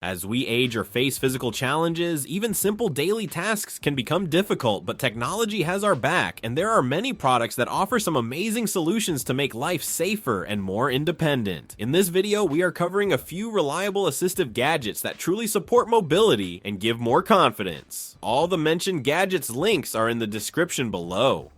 As we age or face physical challenges, even simple daily tasks can become difficult, but technology has our back, and there are many products that offer some amazing solutions to make life safer and more independent. In this video, we are covering a few reliable assistive gadgets that truly support mobility and give more confidence. All the mentioned gadgets links are in the description below.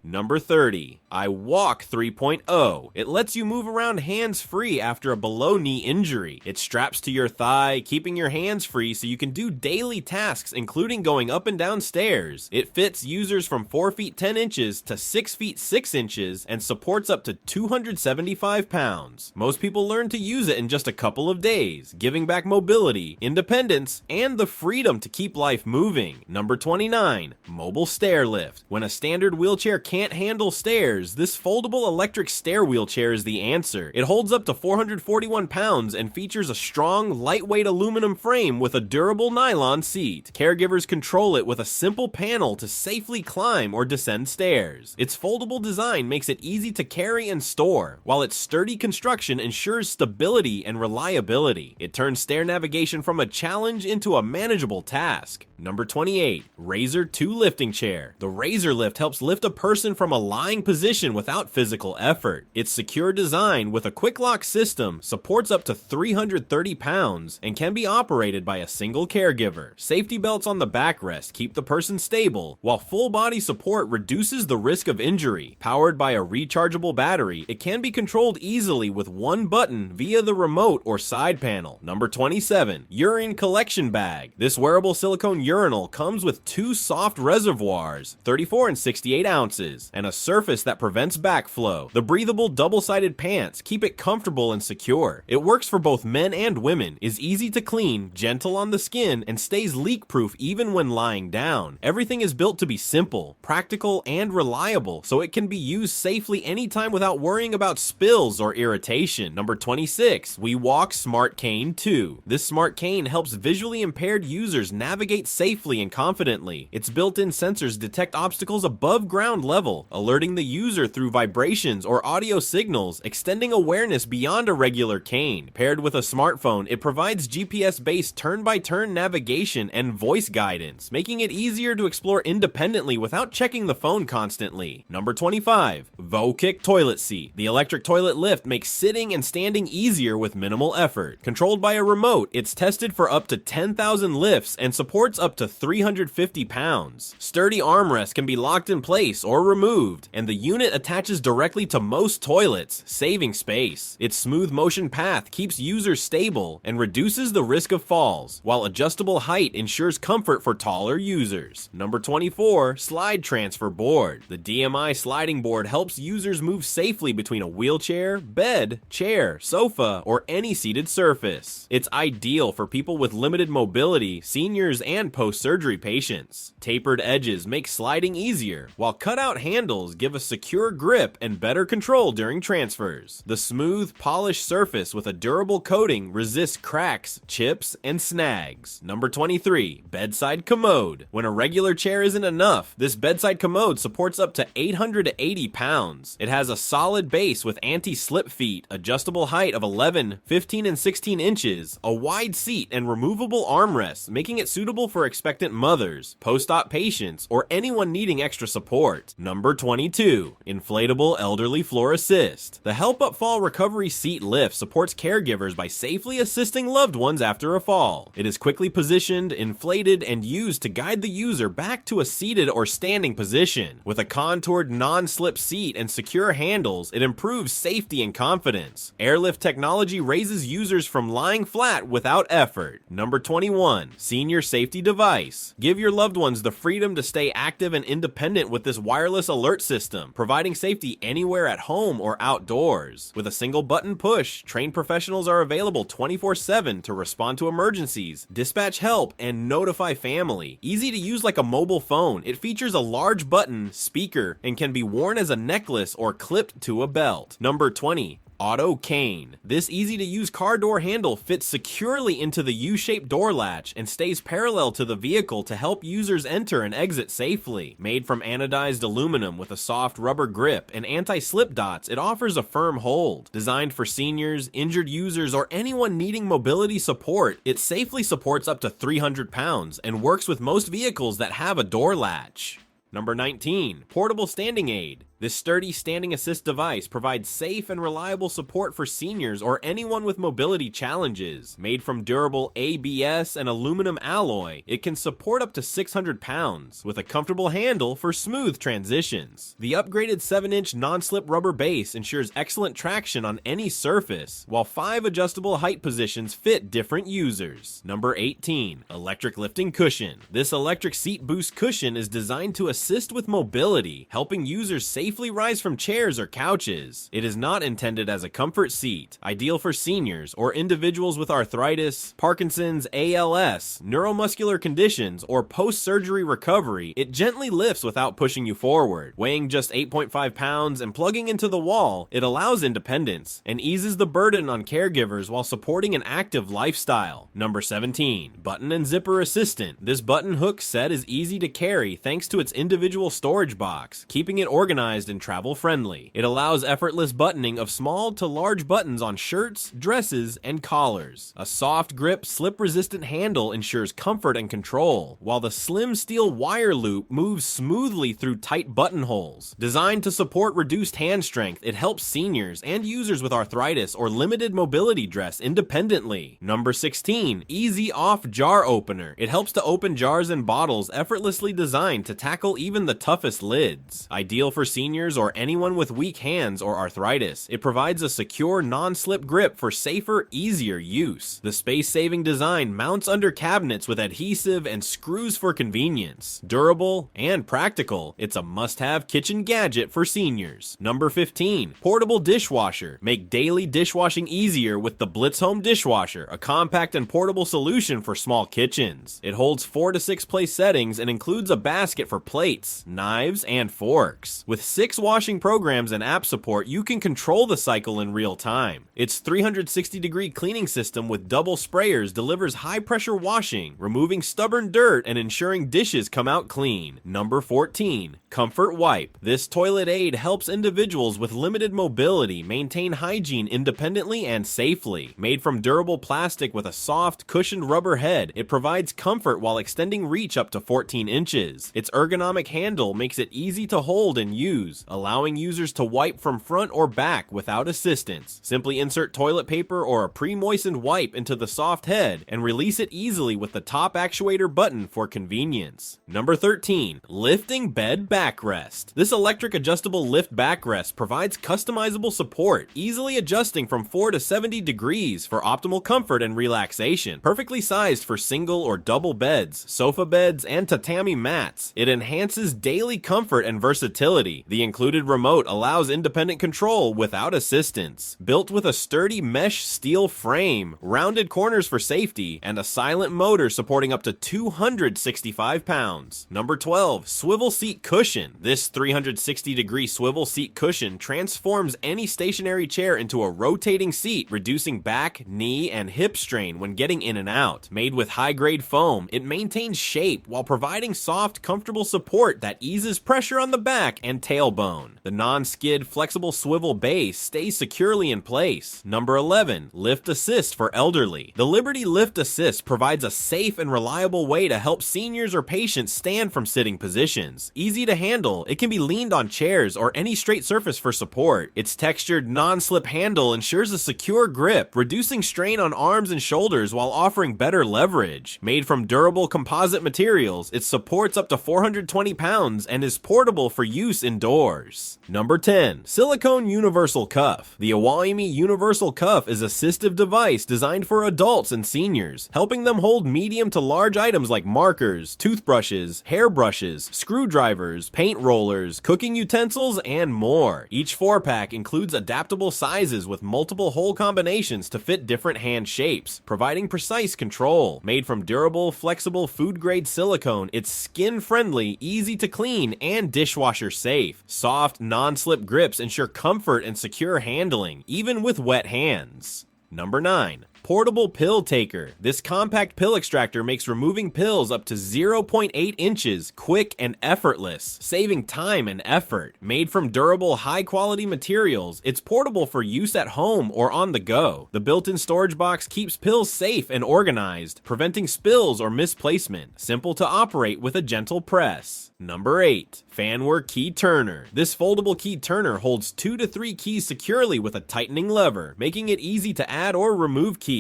Number 30. WeWALK 3.0. It lets you move around hands-free after a below-knee injury. It straps to your thigh, keeping your hands free so you can do daily tasks including going up and down stairs. It fits users from 4 feet 10 inches to 6 feet 6 inches and supports up to 275 pounds. Most people learn to use it in just a couple of days, giving back mobility, independence, and the freedom to keep life moving. Number 29. Mobile Stairlift. When a standard wheelchair can't handle stairs, this foldable electric stair wheelchair is the answer. It holds up to 441 pounds and features a strong, lightweight aluminum frame with a durable nylon seat. Caregivers control it with a simple panel to safely climb or descend stairs. Its foldable design makes it easy to carry and store, while its sturdy construction ensures stability and reliability. It turns stair navigation from a challenge into a manageable task. Number 28. raizer 2 Lifting Chair. The raizer lift helps lift a person from a lying position without physical effort. Its secure design with a quick lock system supports up to 330 pounds and can be operated by a single caregiver. Safety belts on the backrest keep the person stable, while full body support reduces the risk of injury. Powered by a rechargeable battery, it can be controlled easily with one button via the remote or side panel. Number 27. Urine Collection Bag. This wearable silicone urinal comes with 2 soft reservoirs, 34 and 68 ounces, and a surface that prevents backflow. The breathable double-sided pants keep it comfortable and secure. It works for both men and women, is easy to clean, gentle on the skin, and stays leak-proof even when lying down. Everything is built to be simple, practical, and reliable, so it can be used safely anytime without worrying about spills or irritation. Number 26. WeWALK Smart Cane 2. This smart cane helps visually impaired users navigate safely and confidently. Its built-in sensors detect obstacles above ground level, alerting the user through vibrations or audio signals, extending awareness beyond a regular cane. Paired with a smartphone, it provides GPS-based turn-by-turn navigation and voice guidance, making it easier to explore independently without checking the phone constantly. Number 25. VOCIC Toilet Seat. The electric toilet lift makes sitting and standing easier with minimal effort. Controlled by a remote, it's tested for up to 10,000 lifts and supports up to 350 pounds. Sturdy armrests can be locked in place or removed, and the unit attaches directly to most toilets, saving space. Its smooth motion path keeps users stable and reduces the risk of falls, while adjustable height ensures comfort for taller users. Number 24. Slide Transfer Board. The DMI sliding board helps users move safely between a wheelchair, bed, chair, sofa, or any seated surface. It's ideal for people with limited mobility, seniors, and post-surgery patients. Tapered edges make sliding easier, while cutout handles give a secure grip and better control during transfers. The smooth, polished surface with a durable coating resists cracks, chips, and snags. Number 23. Bedside Commode. When a regular chair isn't enough, this bedside commode supports up to 880 pounds. It has a solid base with anti-slip feet, adjustable height of 11, 15, and 16 inches, a wide seat, and removable armrests, making it suitable for expectant mothers, post-op patients, or anyone needing extra support. Number 22. Inflatable Elderly Floor Assist. The Help Up Fall Recovery Seat Lift supports caregivers by safely assisting loved ones after a fall. It is quickly positioned, inflated, and used to guide the user back to a seated or standing position. With a contoured non-slip seat and secure handles, it improves safety and confidence. Airlift technology raises users from lying flat without effort. Number 21. Senior Safety Device. Give your loved ones the freedom to stay active and independent with this wireless alert system, providing safety anywhere at home or outdoors. With a single button push, trained professionals are available 24/7 to respond to emergencies, dispatch help, and notify family. Easy to use like a mobile phone, it features a large button, speaker, and can be worn as a necklace or clipped to a belt. Number 20. Auto Cane. This easy-to-use car door handle fits securely into the U-shaped door latch and stays parallel to the vehicle to help users enter and exit safely. Made from anodized aluminum with a soft rubber grip and anti-slip dots, it offers a firm hold. Designed for seniors, injured users, or anyone needing mobility support, it safely supports up to 300 pounds and works with most vehicles that have a door latch. Number 19. Portable Standing Aid. This sturdy standing assist device provides safe and reliable support for seniors or anyone with mobility challenges. Made from durable ABS and aluminum alloy, it can support up to 600 pounds, with a comfortable handle for smooth transitions. The upgraded 7-inch non-slip rubber base ensures excellent traction on any surface, while 5 adjustable height positions fit different users. Number 18. Electric Lifting Cushion. This electric seat boost cushion is designed to assist with mobility, helping users safely rise from chairs or couches. It is not intended as a comfort seat, ideal for seniors or individuals with arthritis, Parkinson's, ALS, neuromuscular conditions, or post-surgery recovery. It gently lifts without pushing you forward. Weighing just 8.5 pounds and plugging into the wall, it allows independence and eases the burden on caregivers while supporting an active lifestyle. Number 17. Button and Zipper Assistant. This button hook set is easy to carry thanks to its individual storage box, keeping it organized and travel friendly. It allows effortless buttoning of small to large buttons on shirts, dresses, and collars. A soft grip, slip-resistant handle ensures comfort and control, while the slim steel wire loop moves smoothly through tight buttonholes. Designed to support reduced hand strength, it helps seniors and users with arthritis or limited mobility dress independently. Number 16. Easy Off Jar Opener. It helps to open jars and bottles, effortlessly designed to tackle even the toughest lids. Ideal for seniors or anyone with weak hands or arthritis, it provides a secure non-slip grip for safer, easier use. The space-saving design mounts under cabinets with adhesive and screws for convenience. Durable and practical, it's a must-have kitchen gadget for seniors. Number 15. Portable Dishwasher. Make daily dishwashing easier with the Blitz Home Dishwasher, a compact and portable solution for small kitchens. It holds 4 to 6 place settings and includes a basket for plates, knives, and forks. With 6 washing programs and app support, you can control the cycle in real time. Its 360-degree cleaning system with double sprayers delivers high-pressure washing, removing stubborn dirt and ensuring dishes come out clean. Number 14. Comfort Wipe. This toilet aid helps individuals with limited mobility maintain hygiene independently and safely. Made from durable plastic with a soft, cushioned rubber head, it provides comfort while extending reach up to 14 inches. Its ergonomic handle makes it easy to hold and use, allowing users to wipe from front or back without assistance. Simply insert toilet paper or a pre-moistened wipe into the soft head and release it easily with the top actuator button for convenience. Number 13. Lifting Bed Backrest. This electric adjustable lift backrest provides customizable support, easily adjusting from 4 to 70 degrees for optimal comfort and relaxation. Perfectly sized for single or double beds, sofa beds, and tatami mats, it enhances daily comfort and versatility. The included remote allows independent control without assistance. Built with a sturdy mesh steel frame, rounded corners for safety, and a silent motor supporting up to 265 pounds. Number 12. Swivel Seat Cushion. This 360-degree swivel seat cushion transforms any stationary chair into a rotating seat, reducing back, knee, and hip strain when getting in and out. Made with high-grade foam, it maintains shape while providing soft, comfortable support that eases pressure on the back and tailbone. The non-skid flexible swivel base stays securely in place. Number 11. Lift Assist for elderly. The Liberty Lift Assist provides a safe and reliable way to help seniors or patients stand from sitting positions. Easy to handle, it can be leaned on chairs or any straight surface for support. Its textured non-slip handle ensures a secure grip, reducing strain on arms and shoulders while offering better leverage. Made from durable composite materials, it supports up to 420 pounds and is portable for use indoors. Number 10. Silicone Universal Cuff. The Iwaimi Universal Cuff is an assistive device designed for adults and seniors, helping them hold medium to large items like markers, toothbrushes, hairbrushes, screwdrivers, scissors, paint rollers, cooking utensils, and more. Each 4-pack includes adaptable sizes with multiple hole combinations to fit different hand shapes, providing precise control. Made from durable, flexible, food-grade silicone, it's skin-friendly, easy to clean, and dishwasher safe. Soft, non-slip grips ensure comfort and secure handling, even with wet hands. Number 9. Portable Pill Taker. This compact pill extractor makes removing pills up to 0.8 inches quick and effortless, saving time and effort. Made from durable, high-quality materials, it's portable for use at home or on the go. The built-in storage box keeps pills safe and organized, preventing spills or misplacement. Simple to operate with a gentle press. Number 8. Fanwer Key Turner. This foldable key turner holds 2 to 3 keys securely with a tightening lever, making it easy to add or remove keys.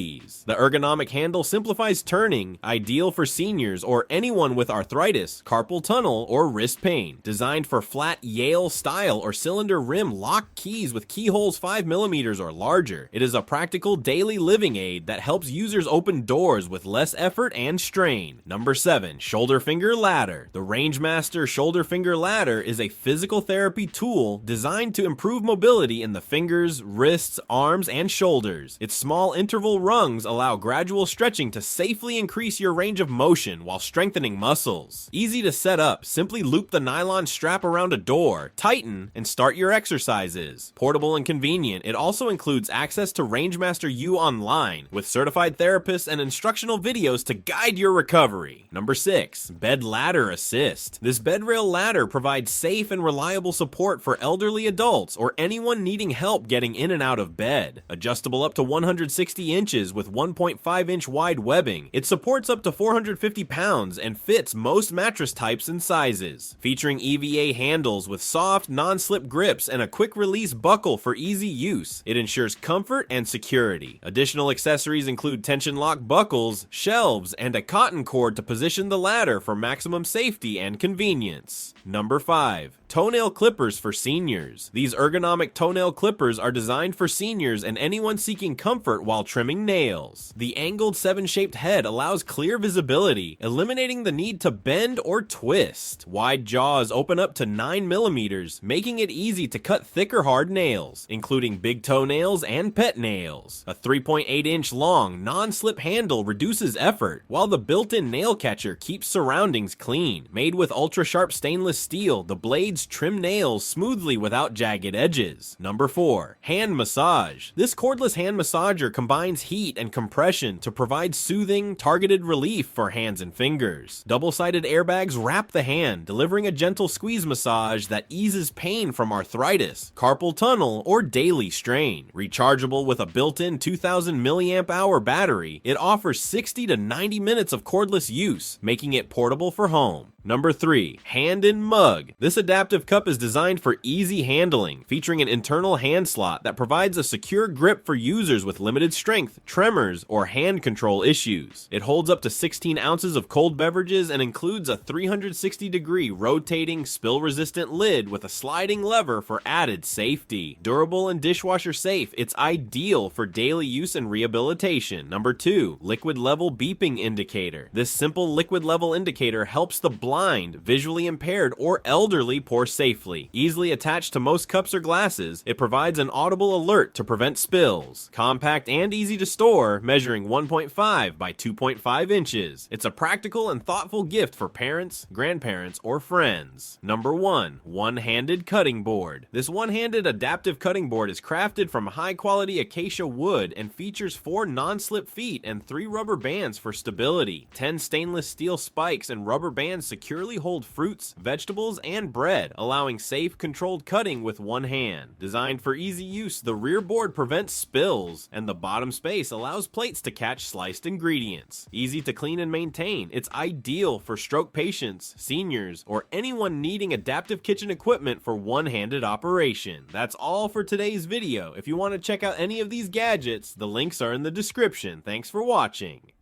The ergonomic handle simplifies turning, ideal for seniors or anyone with arthritis, carpal tunnel, or wrist pain. Designed for flat Yale style or cylinder rim lock keys with keyholes 5mm or larger, it is a practical daily living aid that helps users open doors with less effort and strain. Number 7. Shoulder Finger Ladder. The Rangemaster Shoulder Finger Ladder is a physical therapy tool designed to improve mobility in the fingers, wrists, arms, and shoulders. Its small interval rungs allow gradual stretching to safely increase your range of motion while strengthening muscles. Easy to set up, simply loop the nylon strap around a door, tighten, and start your exercises. Portable and convenient, it also includes access to Rangemaster U online, with certified therapists and instructional videos to guide your recovery. Number 6. Bed Ladder Assist. This bed rail ladder provides safe and reliable support for elderly adults or anyone needing help getting in and out of bed. Adjustable up to 160 inches with 1.5-inch wide webbing, it supports up to 450 pounds and fits most mattress types and sizes. Featuring EVA handles with soft, non-slip grips and a quick-release buckle for easy use, it ensures comfort and security. Additional accessories include tension lock buckles, shelves, and a cotton cord to position the ladder for maximum safety and convenience. Number 5. Toenail clippers for seniors. These ergonomic toenail clippers are designed for seniors and anyone seeking comfort while trimming nails. The angled 7-shaped head allows clear visibility, eliminating the need to bend or twist. Wide jaws open up to 9mm, making it easy to cut thicker hard nails, including big toenails and pet nails. A 3.8-inch long, non-slip handle reduces effort, while the built-in nail catcher keeps surroundings clean. Made with ultra-sharp stainless steel, the blades trim nails smoothly without jagged edges. Number 4. Hand Massage. This cordless hand massager combines heat and compression to provide soothing, targeted relief for hands and fingers. Double-sided airbags wrap the hand, delivering a gentle squeeze massage that eases pain from arthritis, carpal tunnel, or daily strain. Rechargeable with a built-in 2000 mAh battery, it offers 60 to 90 minutes of cordless use, making it portable for home. Number 3. Hand and Mug. This adaptive cup is designed for easy handling, featuring an internal hand slot that provides a secure grip for users with limited strength, tremors, or hand control issues. It holds up to 16 ounces of cold beverages and includes a 360-degree rotating, spill-resistant lid with a sliding lever for added safety. Durable and dishwasher safe, it's ideal for daily use and rehabilitation. Number 2. Liquid Level Beeping Indicator. This simple liquid level indicator helps the blind, visually impaired, or elderly pour safely. Easily attached to most cups or glasses, it provides an audible alert to prevent spills. Compact and easy to store, measuring 1.5 by 2.5 inches. It's a practical and thoughtful gift for parents, grandparents, or friends. Number 1. One-handed cutting board. This one-handed adaptive cutting board is crafted from high-quality acacia wood and features 4 non-slip feet and 3 rubber bands for stability. 10 stainless steel spikes and rubber bands securely hold fruits, vegetables, and bread, allowing safe, controlled cutting with one hand. Designed for easy use, the rear board prevents spills, and the bottom space allows plates to catch sliced ingredients. Easy to clean and maintain, it's ideal for stroke patients, seniors, or anyone needing adaptive kitchen equipment for one-handed operation. That's all for today's video. If you want to check out any of these gadgets, the links are in the description. Thanks for watching.